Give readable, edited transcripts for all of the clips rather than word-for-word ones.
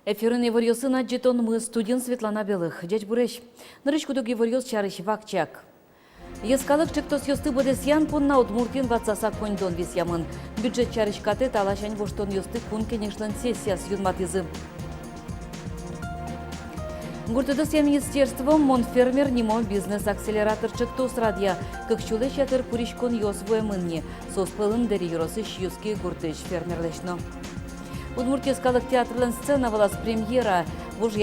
Эфирын еварьосын аджетон мы студент Светлана Белых. Дядь Бурещ. Нарычку еварьос чарыш вакчак. Ескалык чектос ёсты будес ян пунна Удмуртин ватсаса коньдон вис ямын. Бюджет чарышкаты талашань воштон ёсты кун кенешлен сессия с юнматизы. Гуртудос я министерством Монфермер нимо бизнес-акселератор чектос радия. Как чулеш ятыр пуришкон ёсвуэ мынне. Соспылын дери юросы шьюски гуртыш фермерлешно. Удмуртия скалык театрлен сцена волас премьера «Вожу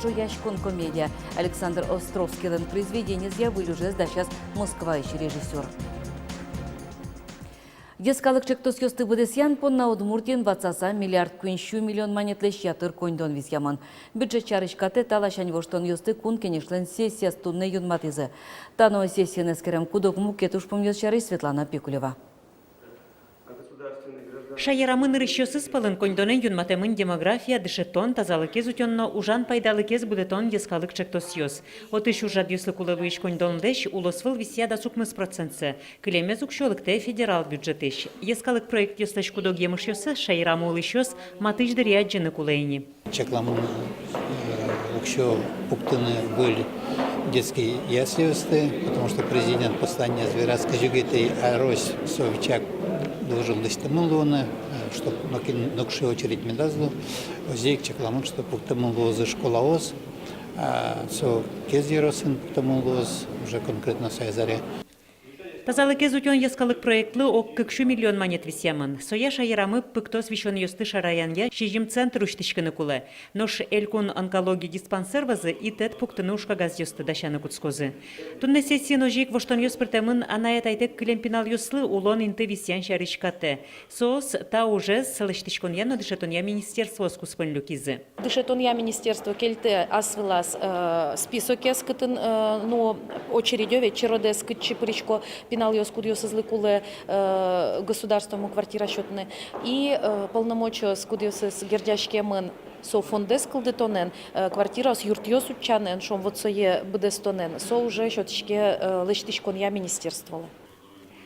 яшкон комедия». Александр Островскийлен произведение з'явили уже сейчас Москва еще режиссер. Ескалык чектос ёсты будесян понна Удмуртин ватсаса миллиард куиншу миллион монетлеш ятыр коньдон висяман. Бюджет чарышкаты талашань воштон ёсты кун кенешлен сессия стунны юнматизы. Тано сессия нескерем кудок мукетуш помнёс чары Светлана Пикулева. Шайырамын рыщосыз пылын коньдонен юнматемын демография дышетон тазалыкез утённо ужан пайдалыкез будетон ескалык чектос ёс. Отыш ужад ёслы кулывыш коньдонлдеш улосвыл висяда сукмыс процентсе. Кылемез укшолыкте федерал бюджетеш. Ескалык проект ёслеш кудок емыш ёсы шайырамы улышёс матыш дыря джины кулейни. Чекламын укшо пуктыны были детские ясли ёсты, потому что президент послания зверацкой жюгетой Арось Совичак должен достигнуть, чтобы на кши очередь медазлу, озеек чекламын, что пуктамулозы школа оз, со кезеросин пуктамулоз уже конкретно сайзаре. Тазалыкез утён ескалык проектлы ок 2 миллион монет висямын. Соя шайырамы пыктос вишон ёсты шараянья шижим центр уштышкыны кулы. Нош элькун онкологии диспансер вазы и тет пуктыны ушкагаз ёсты дашаны куцкозы. Тунне сессия ножик воштон ёс пыртемын анаят айтек клемпинал ёслы улон инты висян шарышкаты. Соос та уже сылыштышкон яно дышетон я министерство скуспын люкизы. Дышетон я министерство кельте асвылас список ескытын но очередёве черодес кытчы пырышко пенал ёскудиос излыкулы государственному квартирасчетны и полномочия скудиос из гердяшкемын со фондес кылдытонен квартира с юртьёс учанен шом вот сое бдестонен со уже счётышке лыштышкон я министерствовала.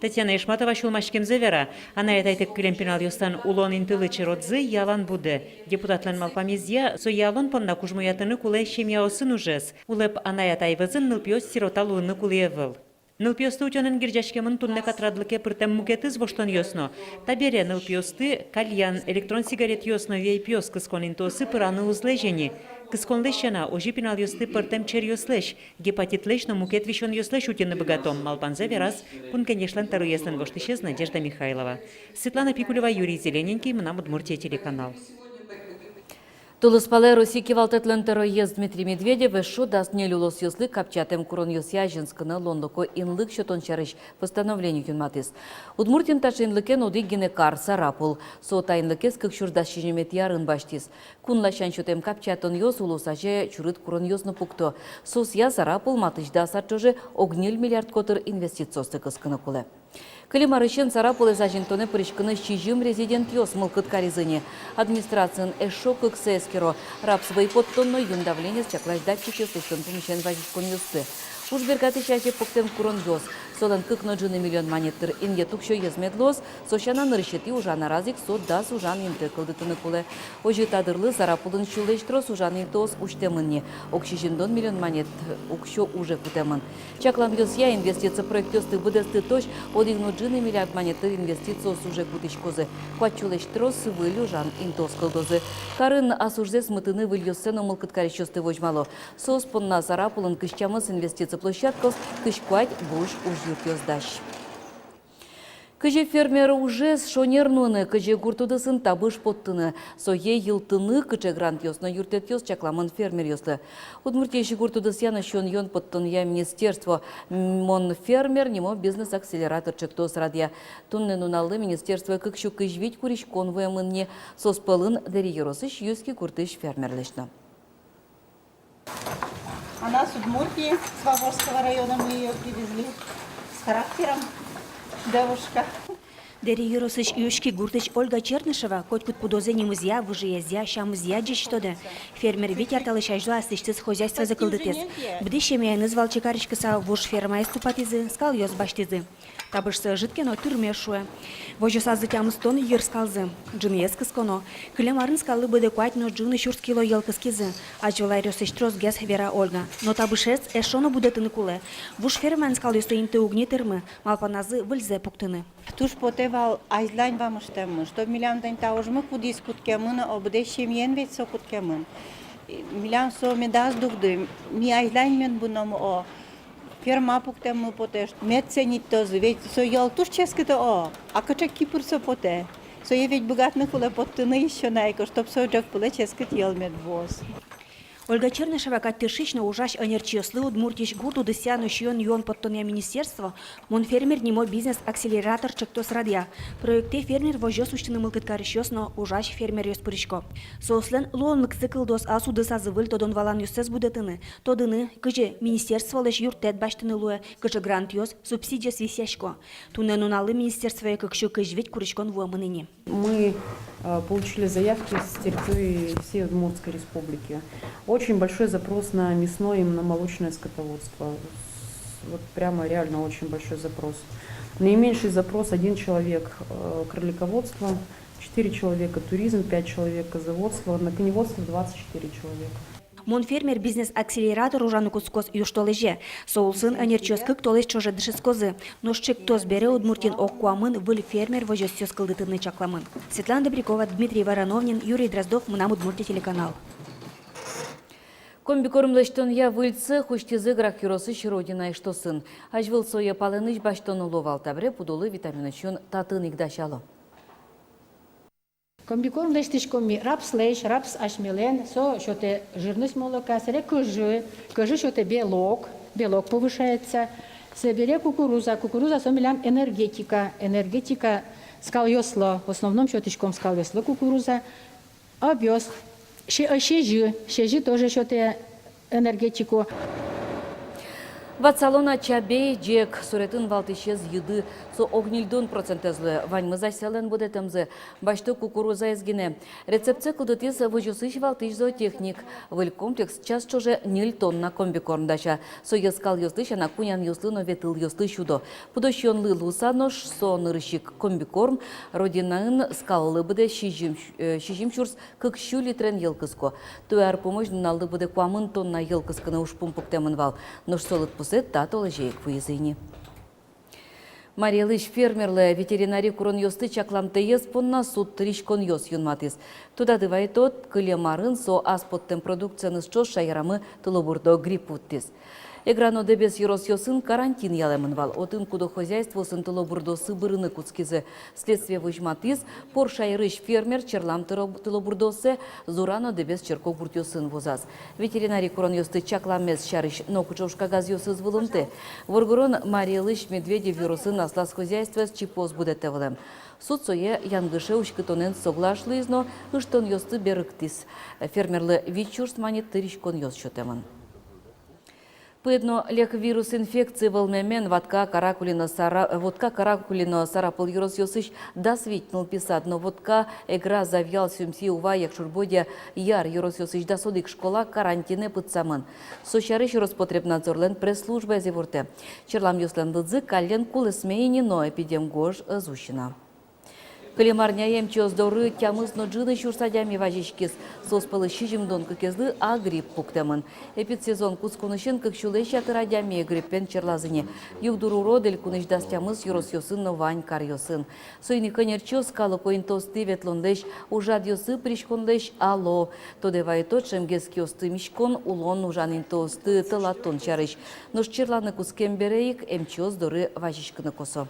Татьяна Ишматова шулмашкемзе вера. Она айтек клемпинал ёстан улон интылы чиродзы ялан буде. Депутатлан малпамезья со ялон понна кужмуятыны кулай шемьяосын ужес. Улеп анаят айвызын нылпиос сироталуыны кулиевыл. Нылпиосты утёнын гиржашкемын тунне катрадлыке пыртем мукетыз воштон ёсно. Табере нылпиосты кальян электрон сигарет ёсно вейпиос кыскон интосы пыраны узлежени. Кыскон лещана ожи пинал ёсты пыртем чер ёслеш. Гепатит лечно мукет вишон ёслеш утённы богатом. Малпанзе верас кун конечно тару яслен воштышез Надежда Михайлова. Светлана Пикулева, Юрий Зелененький, Мнам Удмуртия телеканал. Тулыспале Руси кивалтетлен терроезд Дмитрий Медведев эшо даст не люлос ёслы капчатем курон ёсья женсканы лондоко инлык счетон чарыш постановлению юнматис. Удмуртин таш инлыкен оди гинекар сарапул. Сота инлыкес кыкшурдас шинемет ярын баштис. Кунлашан счетем капчатон ёс улусаже чурыт курон ёсны пукто. Сосья сарапул матышда сарчоже огнил миллиард котыр инвестициосты кыскыны куле. Кылимарышен сарапулы зажинтоне пырышкыны шижим резидент ёс мылкыт каризыне. Администрациян эшо кыксэскеро раб свои подтонно юндавление с чаклаш датчик ёсыштын помещен вазишкон ёсты. Уж бергаты шаще поктем курон ёс. Солан кыкно джины миллион монеттыр инге тукшо езмедлос, сошана нырышети ужан аразик сот дас ужан инты кылдытыны куле. Ожи тадырлы сарапулын чулештрос ужан интос уштемынне. Окшижиндон миллион монет укшо уже кутемын. Чаклам ёс я инвестиция проект ёсты будесты тош, одигну джины миллиард монеттыр инвестициос уже кутышкозы. Куат чулештрос выль ужан интос кылдозы. Карын асужзес мытыны выль ёссену мылкыт карещосты вожмало. Сос понна сарапулын кышчамыз инвестиция площадкос кышкуать буш уж юртёздаш. Кыже фермер уже шонернуны, кыже гуртудысын табыш поттыны. Сое йылтыны кыже грант ёсны юртет ёс чакламын фермер ёсты. Удмуртейші гуртудыс яны шон йон поттын я министерство. Мон фермер немо бизнес-акселератор чектос радия. Тунны нуналы министерство кыкшу кыжвить куриш конвоя мынне. Соспылын дери еросыш юски гуртыш фермерлешны. Она с Удмуртии, с Ваворского района, мы ее привезли с характером, девушка. Дери Юросыч Юшки Гуртыч Ольга Чернышева, хоть кут пудозени музея, выжиезя, ща музея джищтоды. Фермер Витер талышайжу астычтыз хозяйство закылдытез. Бдыщеме назвал чекарышкыса вуш ферма эступатизы, скал ёз баштизы. Табышсы житкено тюрме шуе. Вожоса зытямыз тон ер скалзы. Джины ескысконо. Клемарын скалы быды куатьно джины шурс кило елкыскизы. Ажвалай рёсыч трос гес Вера Ольга. Но табышец эшоно будетыны куле. Вуш фермен скал ёстоинты угни тырмы. Малпаназы выльзе пуктыны. Туш потевал айзлайн вам штеммы, что милям день таужмы кудис куткемын, обдещем ен ведь со куткемын. Милям со медаз дугды, ми айзлайн мен буном о. Ферма пуктемы потеш, мед ценит тоже, ведь со ел туш ческито о, а качак кипр со поте. Со е ведь богатны куле поттыны еще найко, чтоб со джак пуле ческит ел мед воз. Ольга Чернышева каттышично ужаш анерчеслы удмуртич гурту дысяну щион юон подтоне министерство, мон фермер нимо бизнес-акселератор чектос радия. Проекте фермер вожёс ущтыны мылкыткарыщёс, но ужаш фермер ёс пырышко. Сослен луонлык цикл дос асу дыса зывыль тодон валан юссез будетыны. Тодыны, кыжы министерство леш юртет баштыны луэ, кыжы грант ёс, субсидия свисяшко. Туне нуналы министерство кыкшу кыжвить курышкон вуамыныне. Мы получили заявки с территории всей Удмуртской республики. Очень большой запрос на мясное и на молочное скотоводство. Вот прямо реально очень большой запрос. Наименьший запрос 1 человек кролиководство, 4 человека туризм, 5 человек козоводство, на коневодство 24 человека. Мон фермер бизнес-акселератор ужану кускос юштолеже. Соулсын анерчёскык толеш чоже дышескозы. Но шчек тоз бере удмуртин оккуамын выль фермер вожёс сёскылдытыны чакламын. Светлана Добрякова, Дмитрий Вороновнин, Юрий Дроздов, Мынам Удмуртия телеканал. Комбикормлаштон я выльцы хуштизы грак юросы широдина и что сын. Аж выл соя палыныч баштону ловал табре пудолы витаминочон татын игдашало. Комбикорм лештиш коми рапс леш, рапс ашмелен, со что-то жирность молока, сере кожи что-то белок повышается, собере кукуруза со милям энергетика скалёсло, в основном что-то скалёсло кукуруза, овес, щежи тоже что-то энергетику. Ватсалона чабей джек суретын валтышез юды со огнильдун процентезлы ваньмы заселен буде темзы башты кукуруза ezgine. Рецепция кылдытыз выжусыш валтыш зоотехник. Выль комплекс час чоже 0 тонна комбикорм дача. Со ескал юстыш ана кунян юсты но ветыл юсты чудо. Пудощен лылуса нош со нырыщик комбикорм родинанын скаллы буде шижим чурс 40 литрен елкыско. Туяр помощь налды буде куамын тонна елкысканы ушпум пуктемын вал. Нош солыт тато жейк вуезыни. Марилыш фермерлы ветеринари курон ёсты чакламтеез понна суд тришкон ёс юнматыз. Туда дывай тот кылемарын со аспоттен продукцияны чош шайрамы тылобурдо грипп уттыз. Эграно дебес юрос ёсын карантин ялемынвал. Отын кудо хозяйствосын тылобурдо сыбырыны куцкизы. Следствие выжматыз пор шайрыш фермер черлам тылобурдосы зурано дебес черко бурт ёсын возаз. Ветеринари курон ёсты чакламез шарыш нокучовшка газ ёсыз вылымты. Воргорон Марилыш Медведев юросын аслас хозяйство с чипоз будетевлем. Суд сое янгыше ушкытонен соглашлызно ыштон ёсты берыктис. Фермерлы вичурс манит тыришкон ёс чотемын. Пыдно лех вирус инфекции волмемен водка каракулино сарапыл юрос ёсыш дасвитнул писать, но водка игра завял сюмси ува якшурбодя яр юрос ёсыш дасодик школа карантине пыцамын. Сощарыш Роспотребнадзорлен пресс-служба зевурте. Черлам ёслен лыдзы каллен кулысмейни, но эпидемгож зущина. Калимарняем чоздоры тямызно джины чурсадями важичкис. Соспалы шижимдон кыкезлы а грипп пуктемын. Эпидсезон кускунышын кыкшулеща тырадями гриппен черлазыне. Югдуру родель куныш дастямыз юрос ёсын но вань кар ёсын. Сойни конерчос калы коин тосты ветлондеш ужад ёсы пришконлеш ало. Тодевай тот шемгески осты мишкон улон ужанин тосты тылатон чарыш. Нош черланы кускем берейк эмчоздоры важичкыны косо.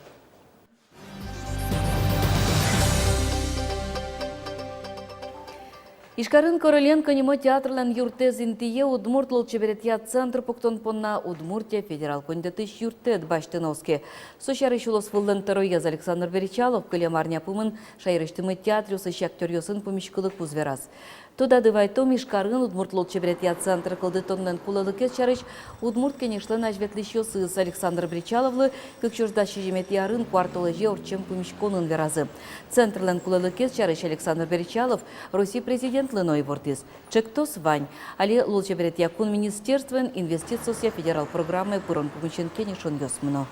Ишкарын Короленко немо театрлан юртез интие Удмуртлыл чеберетия центр пуктон понна Удмуртия федерал кондетыш юртет Баштыновске. Сочары шулос волонтероез Александр Веричалов кылемарня пумын шайрыштымы театрюсы шактёрёсын помещкылык пузверас. Туда дывайтом Ишкарын Удмуртлыл чеберетия центр кылды тоннен кулалыкет чарыш Удмурт кенешлен ажветлищёсыз Александр Веричаловлы кыкчуждащи жеметиарын кварталыже орчем помещконын веразы. Центрлен кулалыкет чарыш Александр Веричалов Россия президент Леной Вортис. Чектос Вань, али лучеберет якун министерствен инвестиция федерал программы пурон помещен кенешон ёсмно.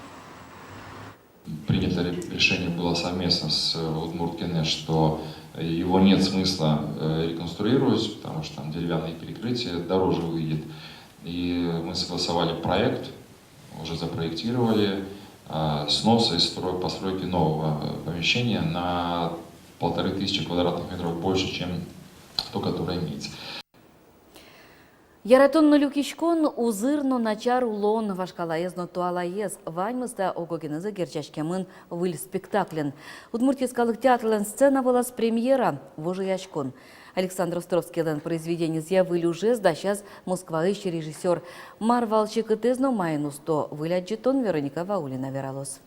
Принято решение было совместно с Удмурткине, что его нет смысла реконструировать, потому что там деревянные перекрытия дороже выйдет. И мы согласовали проект, уже запроектировали снос и постройки нового помещения на 1500 квадратных метров больше, чем то, которое имеется. Яратон нулюкишкон узырно начар улон вашкалаезно туалаез ваньмызда огогенызы герчашкемын выль спектаклен. Удмуртийскалык театрлен сцена была с премьера вожияшкон. Александр Островскийлен произведение зя выль уже сейчас москваыщий режиссер Марвалчик и тезно майнусто выляджитон Вероника Ваулина вералос.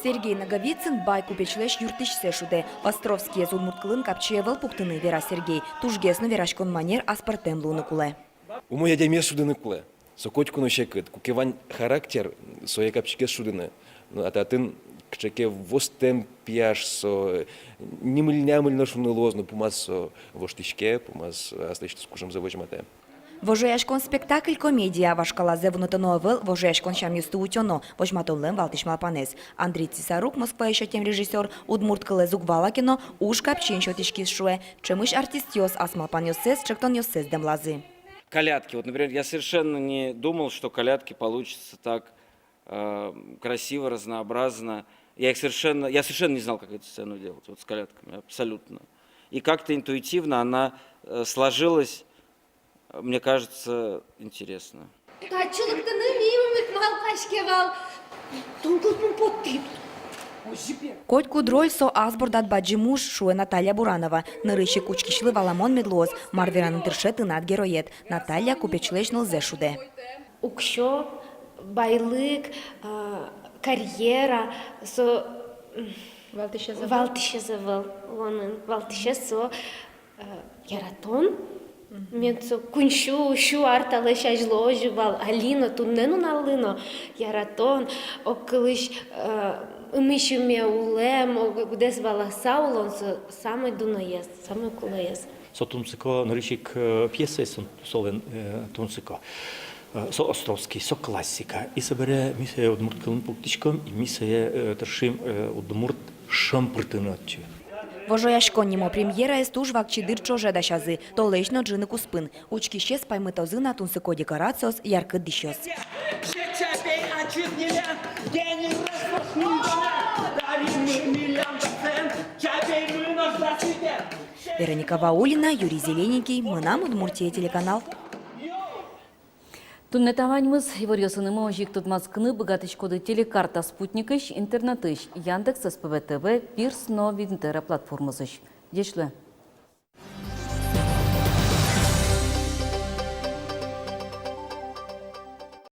Сергей Наговицын бай купечлеш юртышсе шуде. Островский Удмурткылын капчевал пуктыны вера Сергей. Тужгесно верашкон манер аспартем луны куле. Уму я демес шудыны куле. Сокотькуну шекыт. Кукеван характер соя капчике шудыны. Ататын кчеке востем пьяш со немыльнямыльно шуны лозну пумас со воштышке, пумас астычты скушам заводимате. Вожаяшкон спектакль комедия вашкалазе внутановел вожаяшкон шамюсту утёно вожматоллен валтышмалпанес. Андрей Цесарук, Москва еще тем режиссер, Удмурткале зугвала кино, уж капчин шотишки шуэ, чемыш артист йос асмалпан йосес, чектон йосес демлазы. Колядки. Вот, например, я совершенно не думал, что колядки получатся так красиво, разнообразно. Я совершенно не знал, как эту сцену делать, вот с колядками, абсолютно. И как-то интуитивно она сложилась, мне кажется, интересно. Котьку дроль со азбордат баджи муж шуэ Наталья Буранова. Нырыщи кучкишлы валамон медлоз. Марверан интершеты над героет. Наталья купечлешныл зешуде. Укшо, байлык, карьера, со... Валтыше завал. Валтыше со... Яратон. Мен со куншу, шу арталы шажло жывал. Алино, туннену налыно. Яратон, окылыш... Умишуме улем, кудес валаса улон, самый дунаез, самый кулаез. Со тунцыко нарышик пьесы солен тунцыко. Со Островский, со классика. И собере мисе удмурткалын пуктичком, и мисе тершим удмурт шампртынатчы. Вожаяшкон немо премьера эстуж вакчидыр чоже дашазы. Толешно джины куспын. Учки щес паймытозы на тунцыко декорациос яркы дыщос. Вероника Ваулина, Юрий Зелененький, Мынам Удмуртия телеканал. Туннетаваньмыз Иварьосынымы ожик тутмаскыны богатыш коды телекарта спутникыш, интернетыш, Яндекс, СПБ ТВ, Пирс, Новинтера платформазыш. Дешлі.